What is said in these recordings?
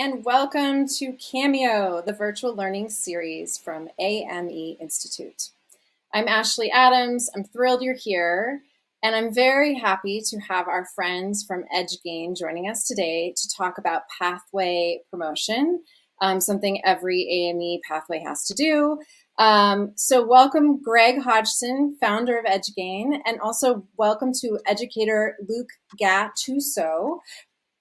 And welcome to Cameo, the virtual learning series from AME Institute. I'm Ashley Adams. I'm thrilled you're here, and I'm very happy to have our friends from EdgeGain joining us today to talk about pathway promotion, something every AME pathway has to do. So welcome Greg Hodgson, founder of EdgeGain, and also welcome to educator Luke Gattuso,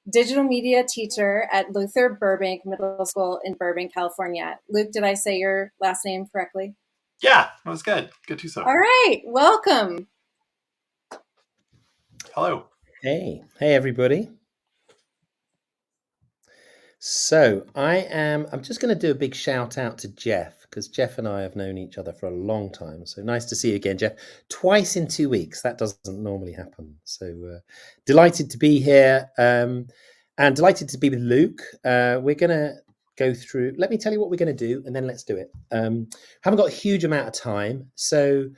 digital media teacher at Luther Burbank Middle School in Burbank, California. Luke, did I say your last name correctly? Yeah, that was good. Good to so. All right, welcome. Hello. Hey everybody. So I'm just going to do a big shout out to Jeff, because Jeff and I have known each other for a long time. So nice to see you again, Jeff. Twice in 2 weeks. That doesn't normally happen. So delighted to be here and delighted to be with Luke. We're going to go through, let me tell you what we're going to do, and then let's do it. Haven't got a huge amount of time. So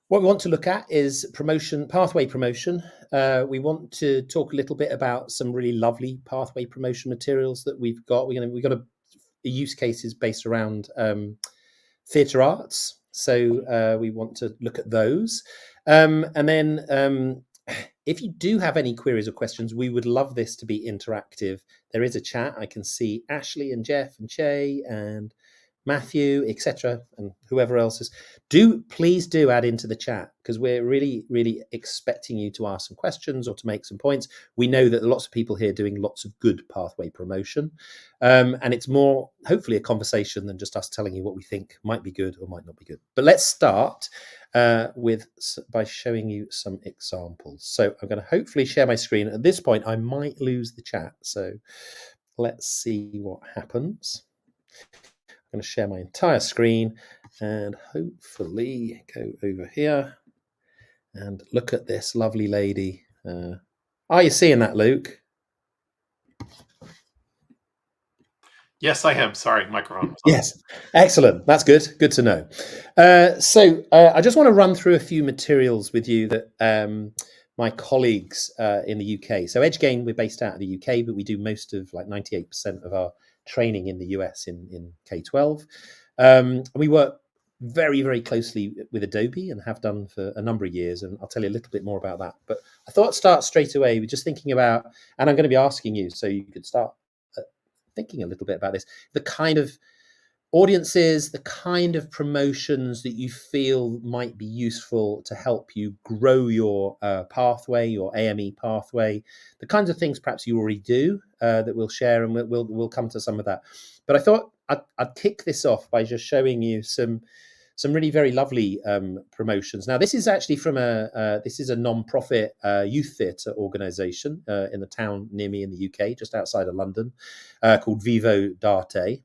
what we want to look at is promotion, pathway promotion. We want to talk a little bit about some really lovely pathway promotion materials that we've got. We've got a use cases based around theatre arts. So we want to look at those. And then if you do have any queries or questions, we would love this to be interactive. There is a chat. I can see Ashley and Jeff and Shay and Matthew, etc., and whoever else is. Please do add into the chat, because we're really expecting you to ask some questions or to make some points. We know that lots of people here doing lots of good pathway promotion, and it's more hopefully a conversation than just us telling you what we think might be good or might not be good. But let's start by showing you some examples. So I'm going to hopefully share my screen. At this point, I might lose the chat, so let's see what happens. I'm going to share my entire screen and hopefully go over here and look at this lovely lady. Are you seeing that, Luke? Yes, I am. Sorry, microphone. Yes, excellent. That's good. Good to know. So I just want to run through a few materials with you that my colleagues in the UK. So EdgeGain, we're based out of the UK, but we do most of, like 98% of our training in the US in K-12. We work very closely with Adobe and have done for a number of years, and I'll tell you a little bit more about that. But I thought I'd start straight away with just thinking about, and I'm going to be asking you, so you could start thinking a little bit about this, the kind of audiences, the kind of promotions that you feel might be useful to help you grow your pathway, your AME pathway, the kinds of things perhaps you already do that we'll share, and we'll come to some of that. But I thought I'd kick this off by just showing you some really very lovely promotions. Now, this is actually from this is a non-profit youth theatre organisation in the town near me in the UK, just outside of London, called Vivo d'Arte.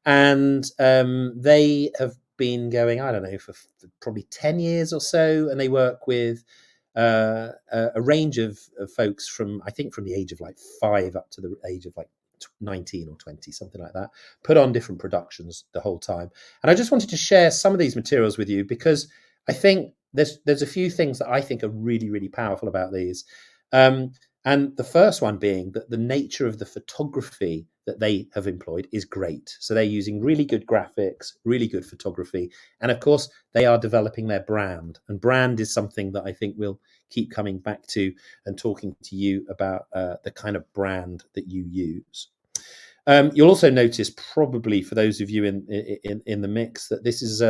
And they have been going, I don't know, for probably 10 years or so. And they work with a range of folks from, I think, from the age of like 5 up to the age of like 19 or 20, something like that, put on different productions the whole time. And I just wanted to share some of these materials with you, because I think there's a few things that I think are really powerful about these. And the first one being that the nature of the photography that they have employed is great. So they're using really good graphics, really good photography. And of course, they are developing their brand. And brand is something that I think we'll keep coming back to and talking to you about the kind of brand that you use. You'll also notice, probably for those of you in the mix, that this is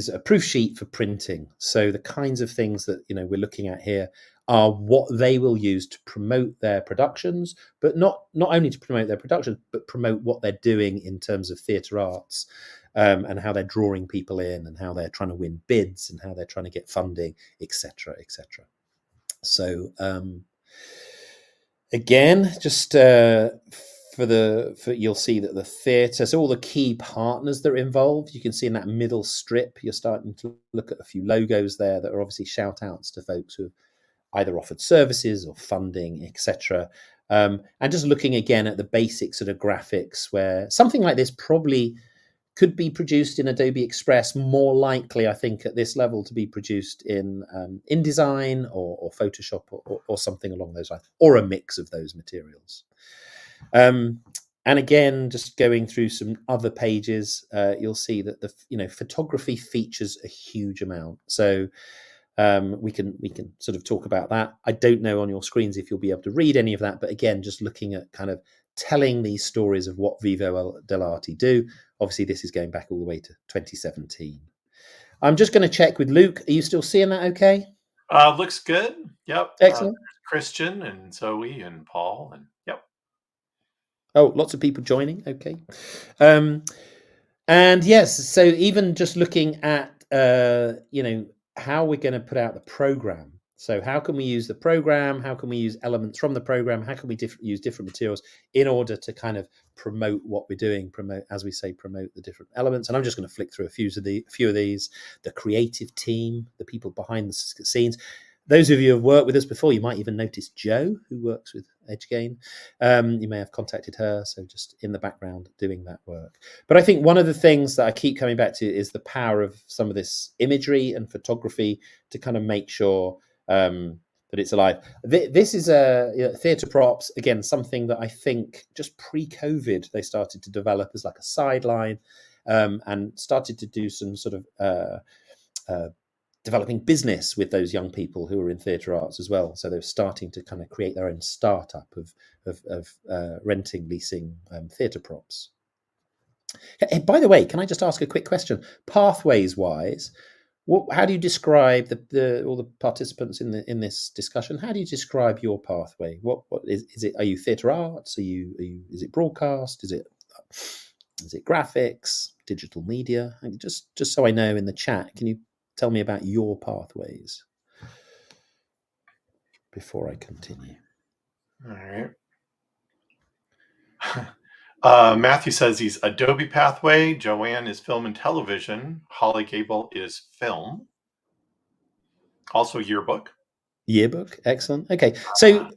a proof sheet for printing. So the kinds of things that we're looking at here are what they will use to promote their productions, but not only to promote their productions, but promote what they're doing in terms of theatre arts, and how they're drawing people in, and how they're trying to win bids, and how they're trying to get funding, etc. So Again, just you'll see that the theatre, so all the key partners that are involved, you can see in that middle strip, you're starting to look at a few logos there that are obviously shout outs to folks who have either offered services or funding, etc. And just looking again at the basic sort of graphics, where something like this probably could be produced in Adobe Express, more likely, I think, at this level to be produced in InDesign or Photoshop or something along those lines, or a mix of those materials. And again, just going through some other pages, you'll see that the photography features a huge amount. So we can sort of talk about that. I don't know on your screens if you'll be able to read any of that, but again, just looking at kind of telling these stories of what Vivo dell'Arte do. Obviously, this is going back all the way to 2017. I'm just going to check with Luke. Are you still seeing that okay? Looks good. Yep. Excellent. Christian and Zoe and Paul and yep. Oh, lots of people joining. Okay. And yes, so even just looking at, how we're going to put out the program. So how can we use the program? How can we use elements from the program? How can we use different materials in order to kind of promote what we're doing, promote the different elements? And I'm just going to flick through a few of these. The creative team, the people behind the scenes. Those of you who have worked with us before, you might even notice Jo, who works with EdgeGain. You may have contacted her, so just in the background doing that work. But I think one of the things that I keep coming back to is the power of some of this imagery and photography to kind of make sure that it's alive. This is theatre props, again, something that I think just pre-COVID they started to develop as like a sideline and started to do some sort of developing business with those young people who are in theatre arts as well. So they're starting to kind of create their own startup of renting, leasing theatre props. Hey, by the way, can I just ask a quick question? Pathways wise, how do you describe all the participants in this discussion? How do you describe your pathway? What is it? Are you theatre arts? Is it broadcast? Is it graphics, digital media? Just so I know in the chat, can you tell me about your pathways before I continue? All right. Matthew says he's Adobe Pathway. Joanne is film and television. Holly Gable is film. Also yearbook. Yearbook, excellent. Okay, so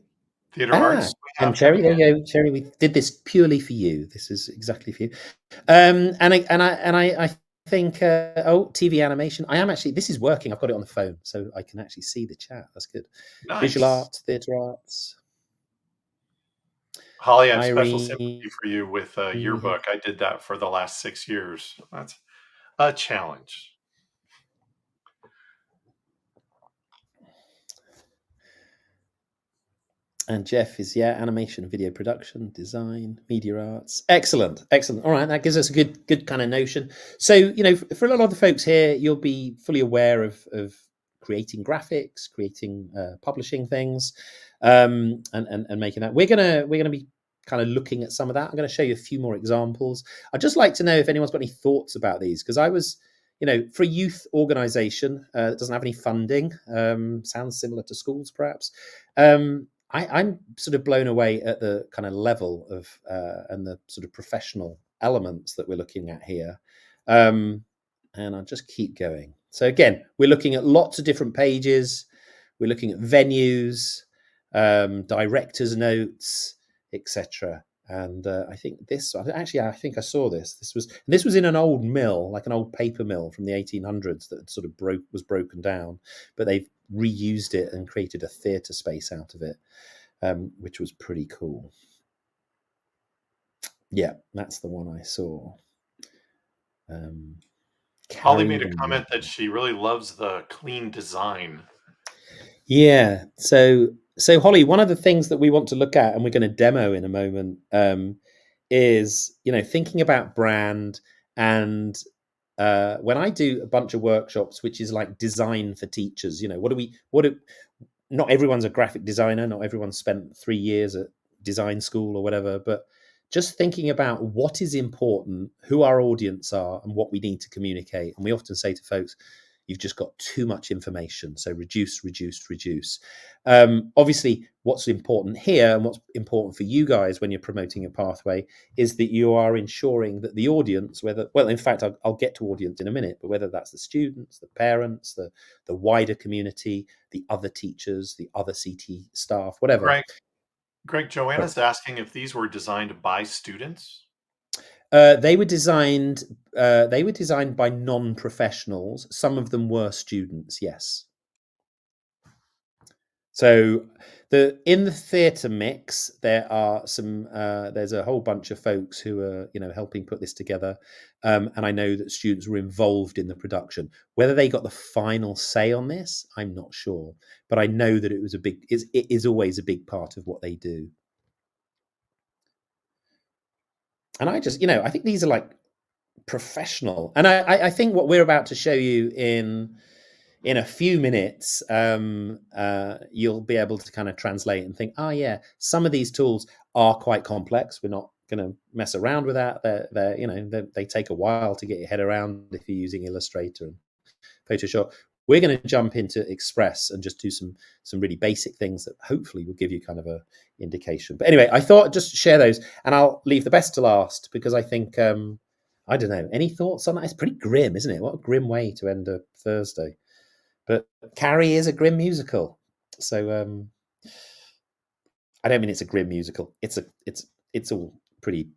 theater arts. And Cherry, there you go, Cherry. We did this purely for you. This is exactly for you. And I think TV animation. I am actually. This is working. I've got it on the phone, so I can actually see the chat. That's good. Nice. Visual arts, theatre arts. Holly, I have special sympathy for you with yearbook. I did that for the last 6 years. That's a challenge. And Jeff is, animation, video production, design, media arts. Excellent. All right, that gives us a good kind of notion. So, for a lot of the folks here, you'll be fully aware of creating graphics, creating publishing things, and making that. We're gonna be kind of looking at some of that. I'm going to show you a few more examples. I'd just like to know if anyone's got any thoughts about these, because I was, for a youth organization that doesn't have any funding, sounds similar to schools perhaps. I'm sort of blown away at the kind of level of and the sort of professional elements that we're looking at here. And I'll just keep going. So again, we're looking at lots of different pages. We're looking at venues, director's notes, etc. And I think I think I saw this. This was in an old mill, like an old paper mill from the 1800s that sort of was broken down, but they've reused it and created a theatre space out of it, which was pretty cool. Yeah, that's the one I saw. Holly made a comment that she really loves the clean design. Yeah, so Holly, one of the things that we want to look at, and we're going to demo in a moment, is thinking about brand. And when I do a bunch of workshops, which is like design for teachers, not everyone's a graphic designer, not everyone's spent 3 years at design school or whatever, but just thinking about what is important, who our audience are, and what we need to communicate. And we often say to folks, you've just got too much information, so reduce. Obviously, what's important here and what's important for you guys when you're promoting a pathway is that you are ensuring that the audience, in fact, I'll get to audience in a minute, but whether that's the students, the parents, the wider community, the other teachers, the other CT staff, whatever. Greg, Joanna's asking if these were designed by students. They were designed. They were designed by non-professionals. Some of them were students. Yes. So in the theatre mix, there are some. There's a whole bunch of folks who are helping put this together, and I know that students were involved in the production. Whether they got the final say on this, I'm not sure, but I know that it was it is always a big part of what they do. And I just, I think these are like professional, and I think what we're about to show you in a few minutes, you'll be able to kind of translate and think, oh yeah, some of these tools are quite complex. We're not going to mess around with that. They take a while to get your head around if you're using Illustrator and Photoshop. We're going to jump into Express and just do some really basic things that hopefully will give you kind of a indication. But anyway, I thought I'd just share those, and I'll leave the best to last because I think I don't know. Any thoughts on that? It's pretty grim, isn't it? What a grim way to end a Thursday. But Carrie is a grim musical, so I don't mean it's a grim musical. It's all pretty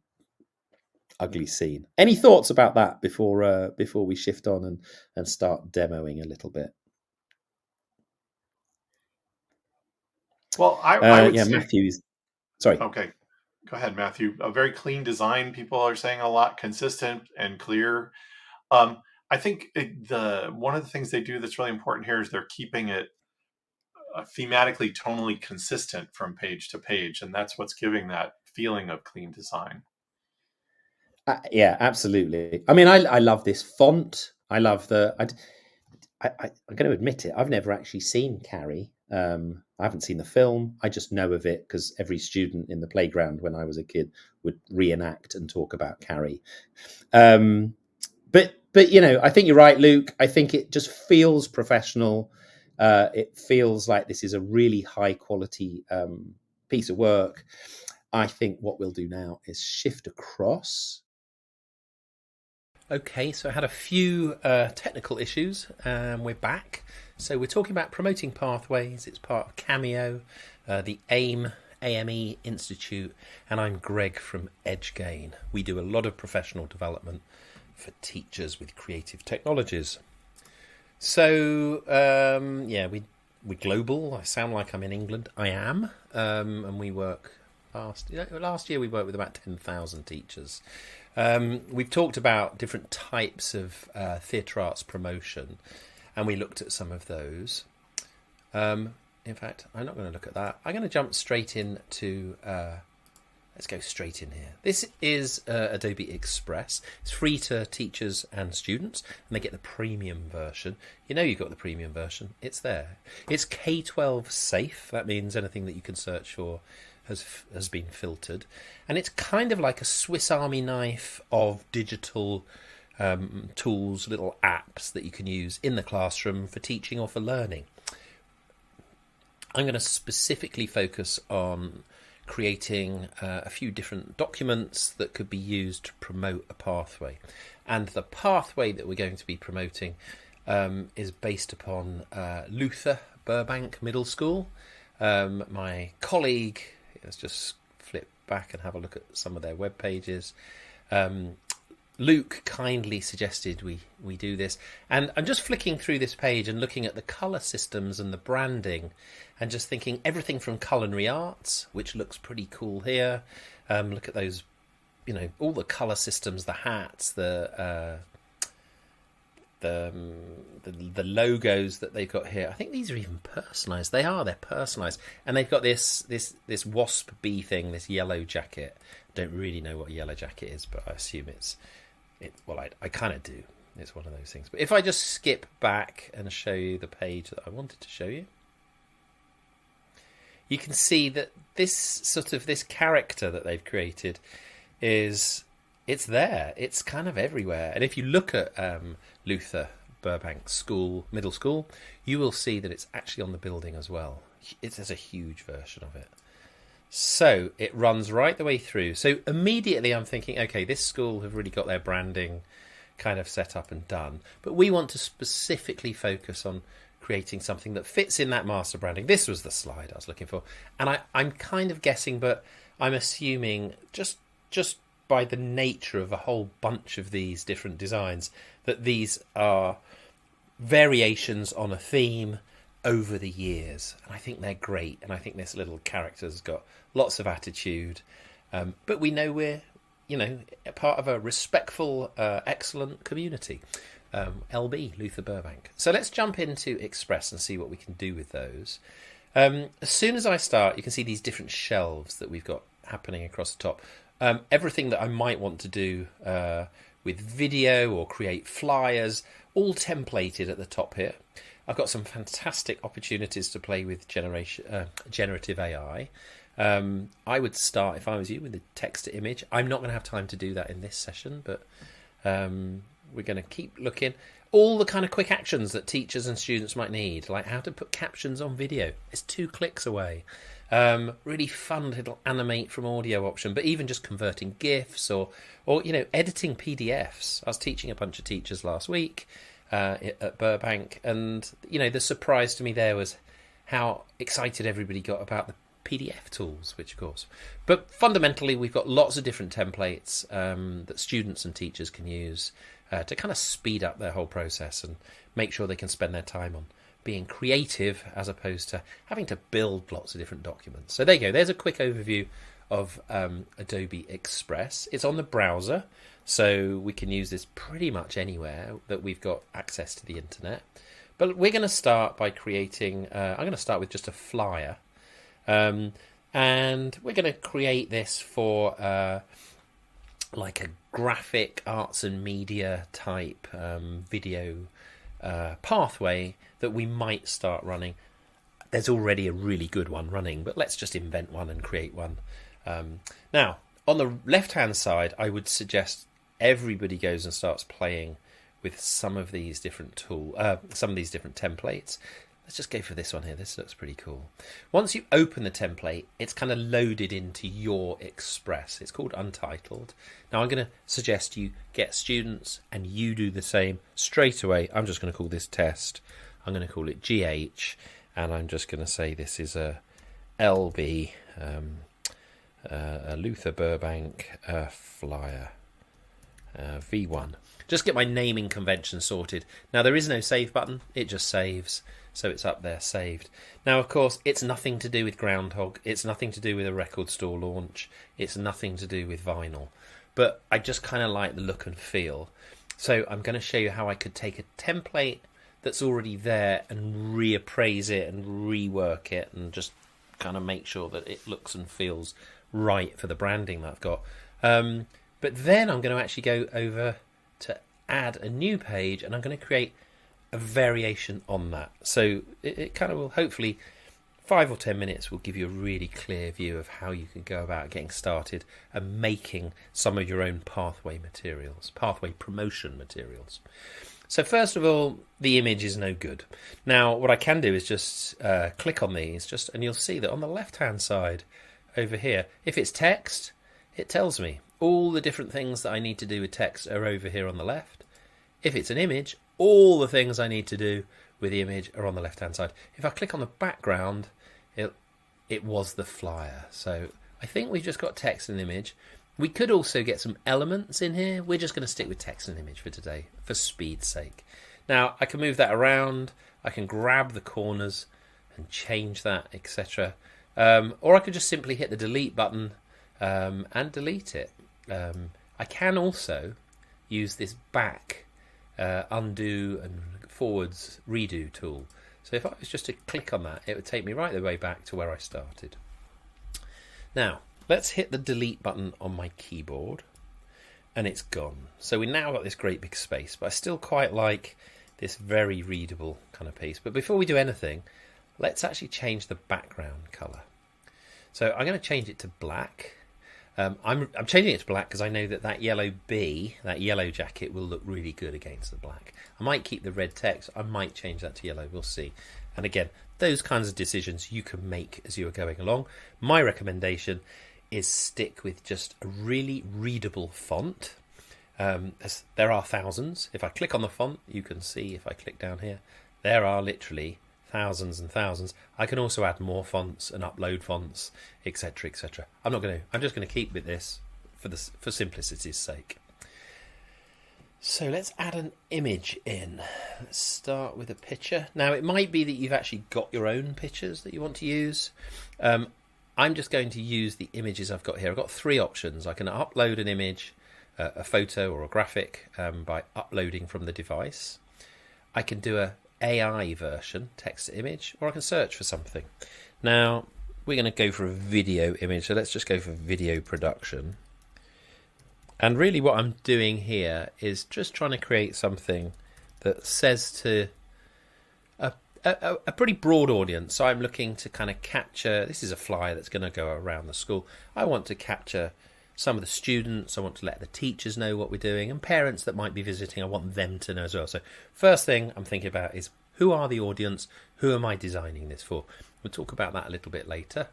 ugly scene. Any thoughts about that before we shift on and start demoing a little bit? Well, I would say, Matthew's. Sorry. Okay, go ahead, Matthew. A very clean design. People are saying a lot, consistent and clear. I think one of the things they do that's really important here is they're keeping it thematically, tonally consistent from page to page, and that's what's giving that feeling of clean design. Yeah, absolutely. I mean, I love this font. I love I'm going to admit it. I've never actually seen Carrie. I haven't seen the film. I just know of it because every student in the playground when I was a kid would reenact and talk about Carrie. But I think you're right, Luke. I think it just feels professional. It feels like this is a really high quality piece of work. I think what we'll do now is shift across. Okay, so I had a few technical issues, and we're back. So we're talking about promoting pathways. It's part of Cameo, the AME Institute, and I'm Greg from EdgeGain. We do a lot of professional development for teachers with creative technologies. So, we're global. I sound like I'm in England. I am, and we work last year we worked with about 10,000 teachers. We've talked about different types of theatre arts promotion, and we looked at some of those. In fact, I'm not going to look at that. I'm going to jump straight into... let's go straight in here. This is Adobe Express. It's free to teachers and students, and they get the premium version. You've got the premium version. It's there. It's K-12 safe. That means anything that you can search for has been filtered, and it's kind of like a Swiss Army knife of digital tools, little apps that you can use in the classroom for teaching or for learning. I'm going to specifically focus on creating a few different documents that could be used to promote a pathway, and the pathway that we're going to be promoting is based upon Luther Burbank Middle School. My colleague, let's just flip back and have a look at some of their web pages. Luke kindly suggested we do this, and I'm just flicking through this page and looking at the colour systems and the branding, and just thinking everything from culinary arts, which looks pretty cool here. Look at those, all the colour systems, the hats, the logos that they've got here. I think these are even personalised. They're personalised, and they've got this wasp bee thing, this yellow jacket. Don't really know what a yellow jacket is, but I assume I kind of do. It's one of those things. But if I just skip back and show you the page that I wanted to show you, you can see that this character that they've created it's there. It's kind of everywhere. And if you look at Luther Burbank Middle School, you will see that it's actually on the building as well. there's a huge version of it. So it runs right the way through. So immediately I'm thinking, okay, this school have really got their branding kind of set up and done. But we want to specifically focus on creating something that fits in that master branding. This was the slide I was looking for. And I'm kind of guessing, but I'm assuming just by the nature of a whole bunch of these different designs, that these are variations on a theme over the years, and I think they're great, and I think this little character's got lots of attitude, but we know we're a part of a respectful, excellent community. LB, Luther Burbank. So let's jump into Express and see what we can do with those. As soon as I start, you can see these different shelves that we've got happening across the top. Everything that I might want to do with video or create flyers, all templated at the top here. I've got some fantastic opportunities to play with generative AI. I would start, if I was you, with the text to image. I'm not going to have time to do that in this session, but we're going to keep looking. All the kind of quick actions that teachers and students might need, like how to put captions on video. It's 2 clicks away. Really fun little animate from audio option, but even just converting GIFs or editing PDFs. I was teaching a bunch of teachers last week at Burbank, and the surprise to me there was how excited everybody got about the PDF tools, which of course, but fundamentally we've got lots of different templates that students and teachers can use to kind of speed up their whole process and make sure they can spend their time on being creative as opposed to having to build lots of different documents. So there you go, there's a quick overview of Adobe Express. It's on the browser, so we can use this pretty much anywhere that we've got access to the internet. But we're going to start by creating, I'm going to start with just a flyer. And we're going to create this for like a graphic arts and media type video pathway that we might start running. There's already a really good one running, but let's just invent one and create one. Now, on the left-hand side, I would suggest everybody goes and starts playing with some of these different templates. Let's just go for this one here. This looks pretty cool. Once you open the template, it's kind of loaded into your Express. It's called Untitled. Now, I'm going to suggest you get students and you do the same straight away. I'm just going to call this test. I'm going to call it GH, and I'm just going to say this is a LB, a Luther Burbank flyer, V1. Just get my naming convention sorted. Now, there is no save button. It just saves. So it's up there saved. Now, of course, it's nothing to do with Groundhog. It's nothing to do with a record store launch. It's nothing to do with vinyl. But I just kind of like the look and feel. So I'm going to show you how I could take a template that's already there and reappraise it and rework it and just kind of make sure that it looks and feels right for the branding that I've got. But then I'm going to actually go over to add a new page, and I'm going to create a variation on that. So it kind of will, hopefully 5 or 10 minutes will give you a really clear view of how you can go about getting started and making some of your own pathway materials, pathway promotion materials. So first of all, the image is no good. Now, what I can do is just click on these, and you'll see that on the left-hand side over here, if it's text, it tells me all the different things that I need to do with text are over here on the left. If it's an image, all the things I need to do with the image are on the left-hand side. If I click on the background, it was the flyer. So I think we've just got text and image. We could also get some elements in here. We're just going to stick with text and image for today, for speed's sake. Now, I can move that around. I can grab the corners and change that, etc. Or I could just simply hit the delete button and delete it. I can also use this back undo and forwards redo tool. So if I was just to click on that, it would take me right the way back to where I started. Now, let's hit the delete button on my keyboard, and it's gone. So we now got this great big space, but I still quite like this very readable kind of piece. But before we do anything, let's actually change the background color. So I'm going to change it to black. I'm changing it to black because I know that yellow bee, that yellow jacket, will look really good against the black. I might keep the red text. I might change that to yellow. We'll see. And again, those kinds of decisions you can make as you are going along. My recommendation is stick with just a really readable font. As there are thousands. If I click on the font, you can see, if I click down here, there are literally thousands and thousands. I can also add more fonts and upload fonts, etc., etc. I'm just going to keep with this for simplicity's sake. So let's add an image in. Let's start with a picture. Now, it might be that you've actually got your own pictures that you want to use. I'm just going to use the images I've got here. I've got 3 options. I can upload an image, a photo or a graphic, by uploading from the device. I can do a AI version, text to image, or I can search for something. Now, we're going to go for a video image, so let's just go for video production. And really what I'm doing here is just trying to create something that says to a pretty broad audience. So I'm looking to kind of capture, this is a flyer that's going to go around the school. I want to capture some of the students, I want to let the teachers know what we're doing, and parents that might be visiting, I want them to know as well. So first thing I'm thinking about is, who are the audience? Who am I designing this for? We'll talk about that a little bit later.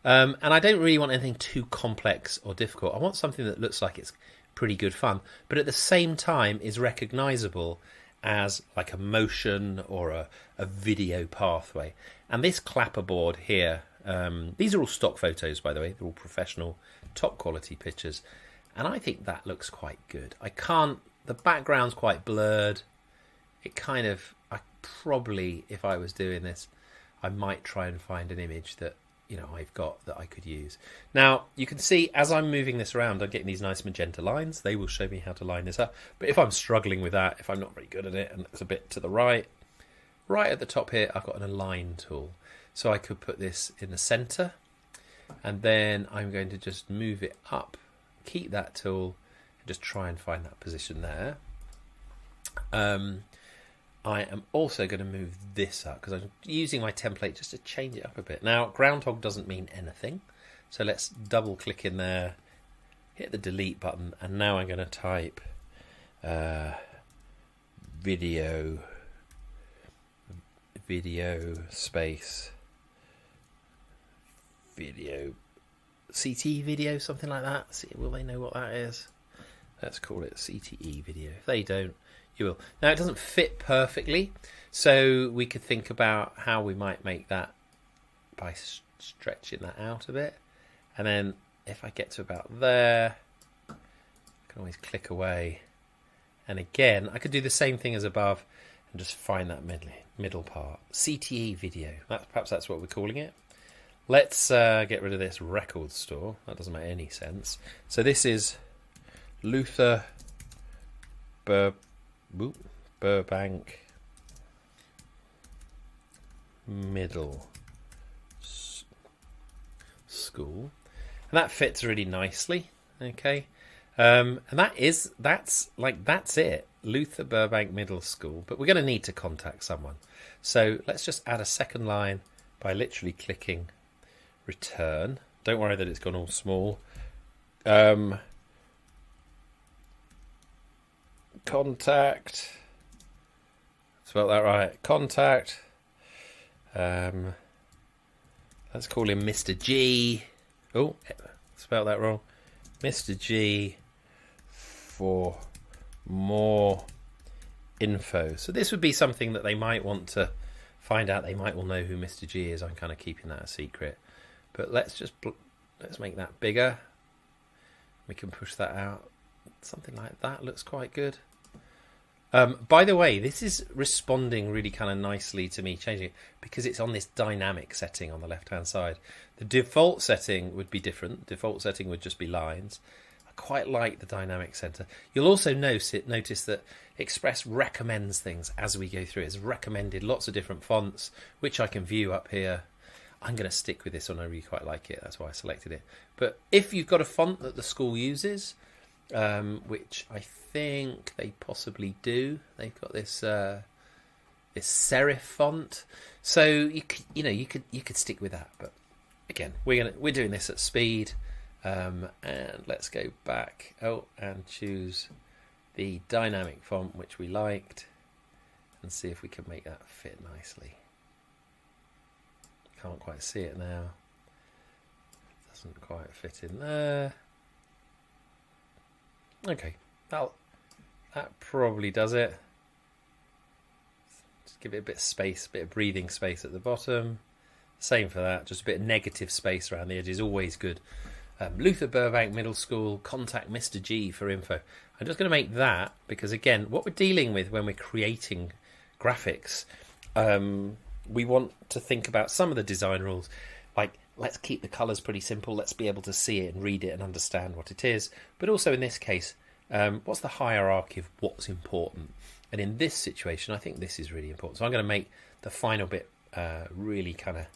And I don't really want anything too complex or difficult. I want something that looks like it's pretty good fun, but at the same time is recognizable as like a motion or a video pathway. And this clapperboard here, these are all stock photos, by the way. They're all professional, top quality pictures. And I think that looks quite good. The background's quite blurred. I probably, if I was doing this, I might try and find an image that, I've got that I could use. Now, you can see as I'm moving this around, I'm getting these nice magenta lines. They will show me how to line this up. But if I'm struggling with that, if I'm not very good at it, and it's a bit to the right at the top here, I've got an align tool. So I could put this in the center, and then I'm going to just move it up, keep that tool, and just try and find that position there. I am also going to move this up because I'm using my template just to change it up a bit. Now, groundhog doesn't mean anything. So let's double click in there, hit the delete button, and now I'm going to type video space video CTE video, something like that. See, will they know what that is? Let's call it CTE video. If they don't, you will. Now, it doesn't fit perfectly, so we could think about how we might make that by stretching that out a bit. And then if I get to about there, I can always click away. And again, I could do the same thing as above and just find that middle part. CTE video. Perhaps that's what we're calling it. Let's get rid of this record store. That doesn't make any sense. So this is Luther Burbank Middle School, and that fits really nicely. Okay, and that's it. Luther Burbank Middle School, but we're going to need to contact someone. So let's just add a second line by literally clicking return. Don't worry that it's gone all small. Contact. Spelled that right. Contact. Let's call him Mr. G. Oh, spelled that wrong. Mr. G for more info. So this would be something that they might want to find out. They might all know who Mr. G is. I'm kind of keeping that a secret. But let's make that bigger. We can push that out. Something like that looks quite good. By the way, this is responding really kind of nicely to me changing it because it's on this dynamic setting on the left-hand side. The default setting would be different. Default setting would just be lines. I quite like the dynamic center. You'll also notice that Express recommends things as we go through. It's recommended lots of different fonts, which I can view up here. I'm going to stick with this one. I really quite like it. That's why I selected it. But if you've got a font that the school uses, which I think they possibly do, they've got this this serif font, so you could stick with that. But again, we're doing this at speed, and let's go back and choose the dynamic font which we liked, and see if we can make that fit nicely. can't quite see it now. Doesn't quite fit in there. Okay, that probably does it. Just give it a bit of space, a bit of breathing space at the bottom. Same for that, just a bit of negative space around the edges, always good. Luther Burbank Middle School, contact Mr. G for info. I'm just going to make that because, again, what we're dealing with when we're creating graphics, we want to think about some of the design rules, like let's keep the colours pretty simple, let's be able to see it and read it and understand what it is. But also in this case, what's the hierarchy of what's important? And in this situation, I think this is really important. So I'm going to make the final bit really kind of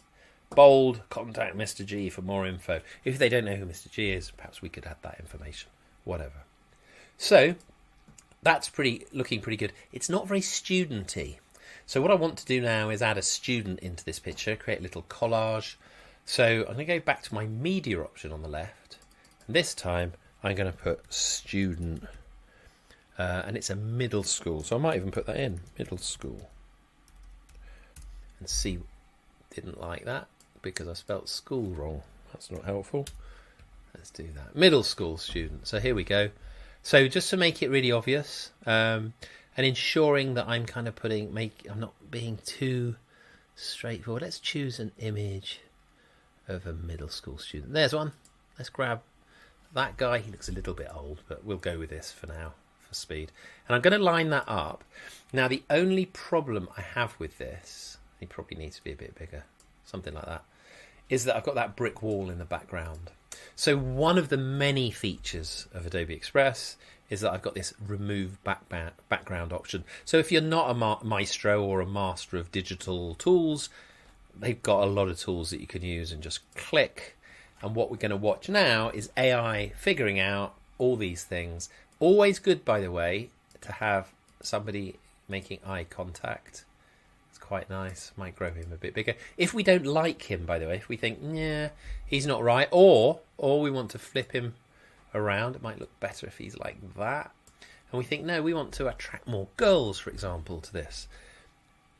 bold. Contact Mr. G for more info. If they don't know who Mr. G is, perhaps we could add that information. Whatever. So that's looking pretty good. It's not very studenty. So what I want to do now is add a student into this picture, create a little collage. So I'm going to go back to my media option on the left. And this time I'm going to put student. And it's a middle school. So I might even put that in, middle school. And see, didn't like that because I spelt school wrong. That's not helpful. Let's do that. Middle school student. So here we go. So just to make it really obvious, and ensuring that I'm kind of I'm not being too straightforward. Let's choose an image of a middle school student. There's one. Let's grab that guy. He looks a little bit old, but we'll go with this for now, for speed. And I'm going to line that up. Now, the only problem I have with this, he probably needs to be a bit bigger, something like that, is that I've got that brick wall in the background. So one of the many features of Adobe Express is that I've got this remove background option. So if you're not a maestro or a master of digital tools, they've got a lot of tools that you can use and just click. And what we're going to watch now is AI figuring out all these things. Always good, by the way, to have somebody making eye contact. It's quite nice. Might grow him a bit bigger. If we don't like him, by the way, if we think, yeah, he's not right, or we want to flip him around, it might look better if he's like that. And we think, no, we want to attract more girls, for example, to this.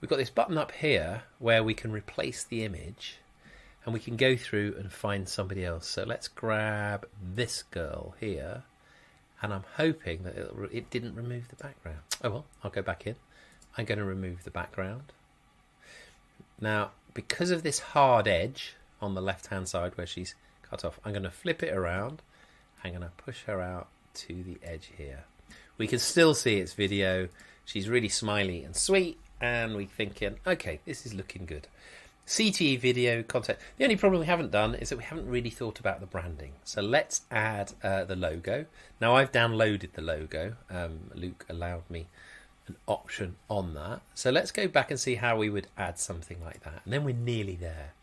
We've got this button up here where we can replace the image and we can go through and find somebody else. So let's grab this girl here, and I'm hoping that it didn't remove the background. Oh well, I'll go back in. I'm going to remove the background. Now, because of this hard edge on the left-hand side where she's cut off, I'm going to flip it around. I'm going to push her out to the edge here. We can still see its video. She's really smiley and sweet, and we're thinking, okay, this is looking good. CTE video content. The only problem we haven't done is that we haven't really thought about the branding. So let's add the logo. Now I've downloaded the logo. Luke allowed me an option on that. So let's go back and see how we would add something like that. And then we're nearly there.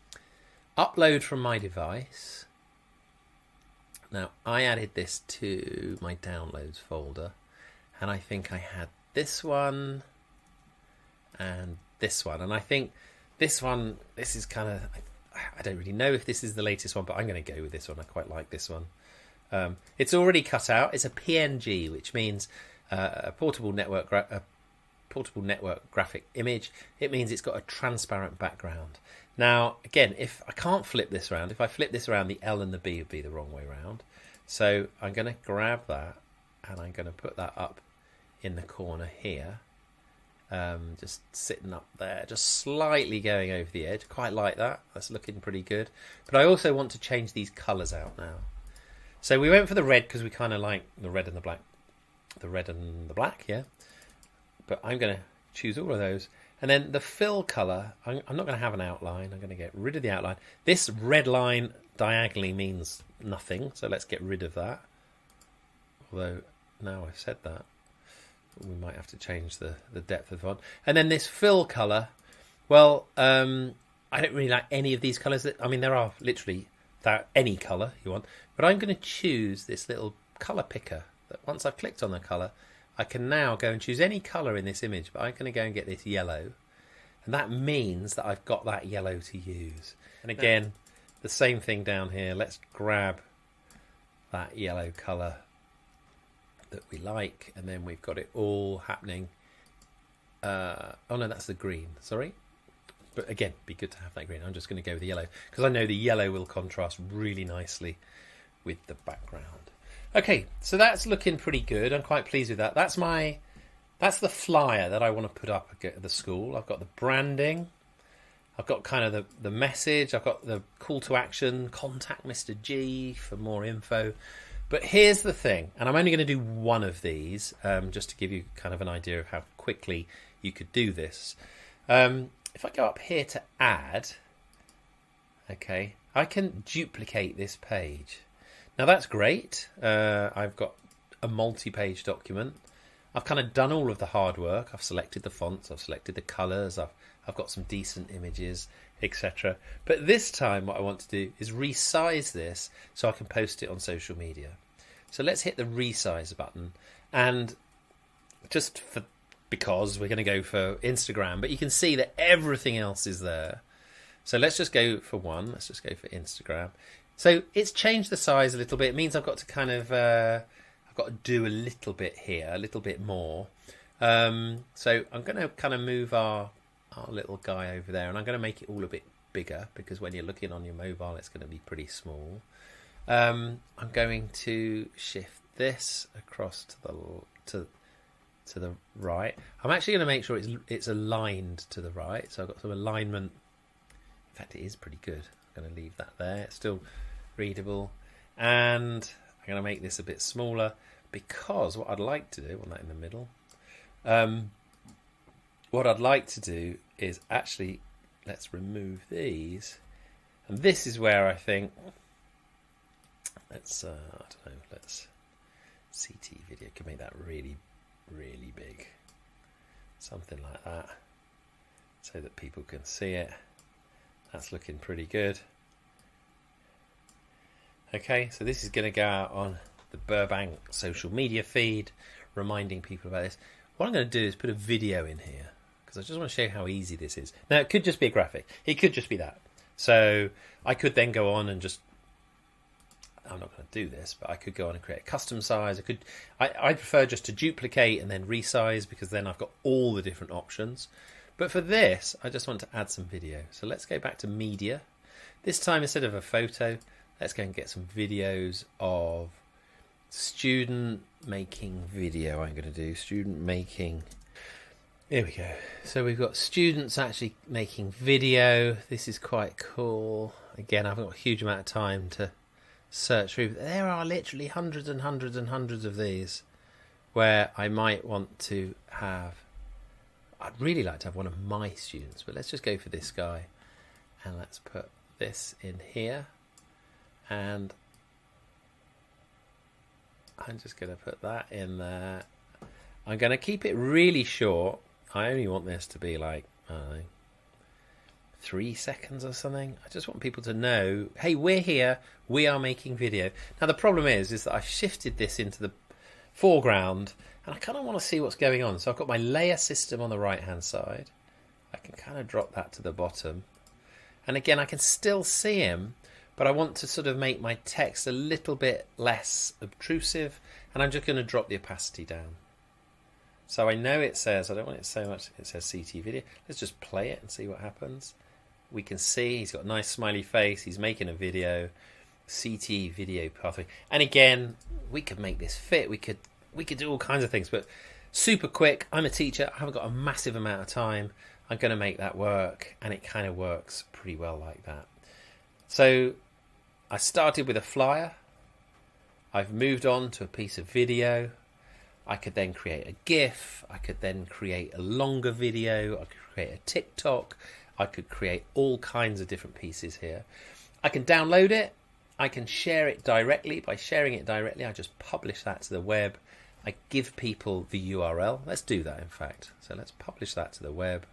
Upload from my device. Now I added this to my downloads folder, and I think I had this one and this one, and I think this one, this is kind of, I don't really know if this is the latest one, but I'm going to go with this one. I quite like this one. It's already cut out. It's a PNG, which means a portable network graphic image. It means it's got a transparent background. Now, again, if I can't flip this around, if I flip this around, the L and the B would be the wrong way around. So I'm going to grab that and I'm going to put that up in the corner here. Just sitting up there, just slightly going over the edge. Quite like that. That's looking pretty good. But I also want to change these colours out now. So we went for the red because we kind of like the red and the black. The red and the black, yeah. But I'm going to choose all of those. And then the fill colour, I'm not going to have an outline. I'm going to get rid of the outline. This red line diagonally means nothing, so let's get rid of that. Although, now I've said that, we might have to change the depth of the font. And then this fill colour, well, I don't really like any of these colours. I mean, there are literally any colour you want. But I'm going to choose this little colour picker. That once I've clicked on the colour, I can now go and choose any colour in this image. But I'm going to go and get this yellow. And that means that I've got that yellow to use. And again, the same thing down here. Let's grab that yellow colour that we like, and then we've got it all happening. Oh no, that's the green, sorry. But again, be good to have that green. I'm just going to go with the yellow because I know the yellow will contrast really nicely with the background. Okay, so that's looking pretty good. I'm quite pleased with that. That's the flyer that I want to put up at the school. I've got the branding. I've got kind of the message. I've got the call to action, contact Mr. G for more info. But here's the thing, and I'm only going to do one of these just to give you kind of an idea of how quickly you could do this. If I go up here to add, okay, I can duplicate this page. Now that's great. I've got a multi-page document. I've kind of done all of the hard work. I've selected the fonts, I've selected the colours, I've got some decent images, etc. But this time what I want to do is resize this so I can post it on social media. So let's hit the resize button, and just because we're going to go for Instagram, but you can see that everything else is there. So let's just go for one. Let's just go for Instagram. So it's changed the size a little bit. It means I've got to kind of I've got to do a little bit here, a little bit more. So I'm going to kind of move our little guy over there, and I'm going to make it all a bit bigger because when you're looking on your mobile, it's going to be pretty small. I'm going to shift this across to the right. I'm actually going to make sure it's aligned to the right. So I've got some alignment. In fact, it is pretty good. I'm going to leave that there. It's still readable. And I'm going to make this a bit smaller because what I'd like to do, I want that in the middle. What I'd like to do is actually, let's remove these. And this is where I think, let's CT video, can make that really, really big. Something like that. So that people can see it. That's looking pretty good. Okay, so this is going to go out on the Burbank social media feed, reminding people about this. What I'm going to do is put a video in here, because I just want to show you how easy this is. Now, it could just be a graphic. It could just be that. So I could then go on and just, I'm not going to do this, but I could go on and create a custom size. I prefer just to duplicate and then resize, because then I've got all the different options. But for this, I just want to add some video. So let's go back to media. This time, instead of a photo, let's go and get some videos of student making video. I'm going to do student making. Here we go. So we've got students actually making video. This is quite cool. Again, I haven't got a huge amount of time to search through. There are literally hundreds and hundreds and hundreds of these where I might want to have, I'd really like to have one of my students, but let's just go for this guy and let's put this in here, and I'm just going to put that in there. I'm going to keep it really short. I only want this to be like, I don't know, 3 seconds or something. I just want people to know, hey, we're here, we are making video. Now the problem is that I've shifted this into the foreground, and I kind of want to see what's going on. So I've got my layer system on the right hand side. I can kind of drop that to the bottom, and again I can still see him, but I want to sort of make my text a little bit less obtrusive, and I'm just going to drop the opacity down. So I know it says, I don't want it so much, it says CT video. Let's just play it and see what happens. We can see he's got a nice smiley face, he's making a video, CT video pathway. And again, we could make this fit, we could do all kinds of things, but super quick. I'm a teacher, I haven't got a massive amount of time. I'm going to make that work, and it kind of works pretty well like that. So I started with a flyer. I've moved on to a piece of video. I could then create a GIF. I could then create a longer video. I could create a TikTok. I could create all kinds of different pieces here. I can download it. I can share it directly. By sharing it directly, I just publish that to the web. I give people the URL. Let's do that, in fact. So let's publish that to the web.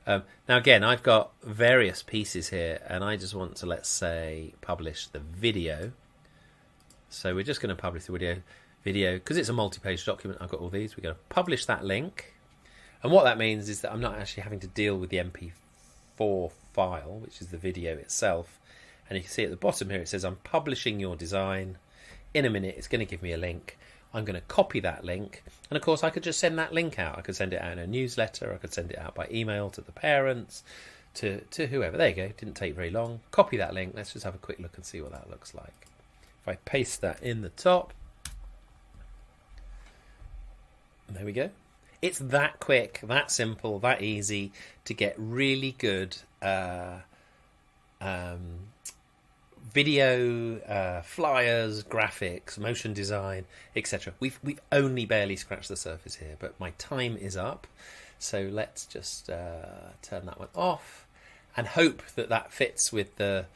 Now, again, I've got various pieces here, and I just want to, let's say, publish the video. So we're just going to publish the video because it's a multi-page document. I've got all these. We're going to publish that link. And what that means is that I'm not actually having to deal with the MP4 file, which is the video itself. And you can see at the bottom here, it says, I'm publishing your design. In a minute, it's going to give me a link. I'm going to copy that link. And of course, I could just send that link out. I could send it out in a newsletter. I could send it out by email to the parents, to whoever. There you go. Didn't take very long. Copy that link. Let's just have a quick look and see what that looks like. If I paste that in the top, there we go. It's that quick, that simple, that easy to get really good video, flyers, graphics, motion design, etc. We've only barely scratched the surface here, but my time is up. So let's just turn that one off and hope that that fits with the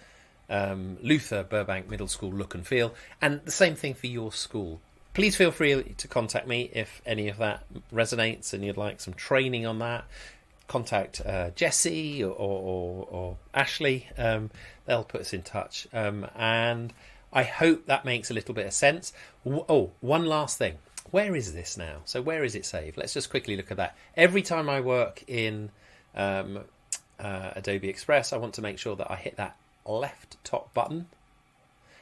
Luther Burbank Middle School look and feel. And the same thing for your school. Please feel free to contact me if any of that resonates and you'd like some training on that. Contact Jessie or Ashley. They'll put us in touch. And I hope that makes a little bit of sense. Oh, one last thing. Where is this now? So where is it saved? Let's just quickly look at that. Every time I work in Adobe Express, I want to make sure that I hit that left top button.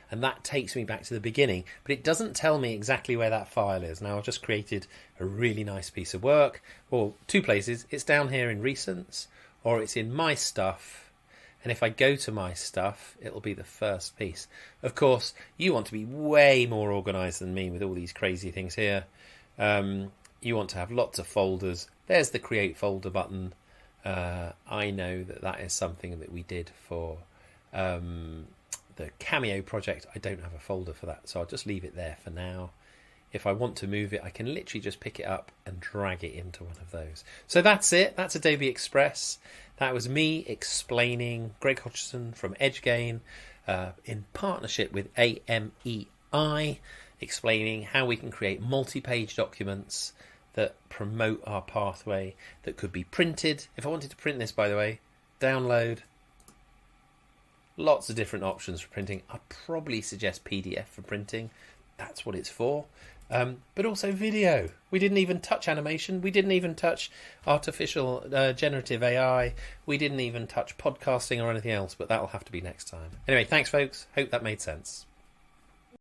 And that takes me back to the beginning. But it doesn't tell me exactly where that file is. Now, I've just created a really nice piece of work. Well, two places. It's down here in Recents, or it's in My Stuff. And if I go to My Stuff, it'll be the first piece. Of course, you want to be way more organised than me with all these crazy things here. You want to have lots of folders. There's the Create Folder button. I know that is something that we did for the Cameo project. I don't have a folder for that, so I'll just leave it there for now. If I want to move it, I can literally just pick it up and drag it into one of those. So that's it. That's Adobe Express. That was me explaining, Greg Hodgson from EdgeGain, in partnership with AMEI, explaining how we can create multi-page documents that promote our pathway, that could be printed. If I wanted to print this, by the way, download. Lots of different options for printing. I'd probably suggest PDF for printing. That's what it's for. But also video. We didn't even touch animation. We didn't even touch artificial generative AI. We didn't even touch podcasting or anything else, but that'll have to be next time. Anyway, thanks, folks. Hope that made sense.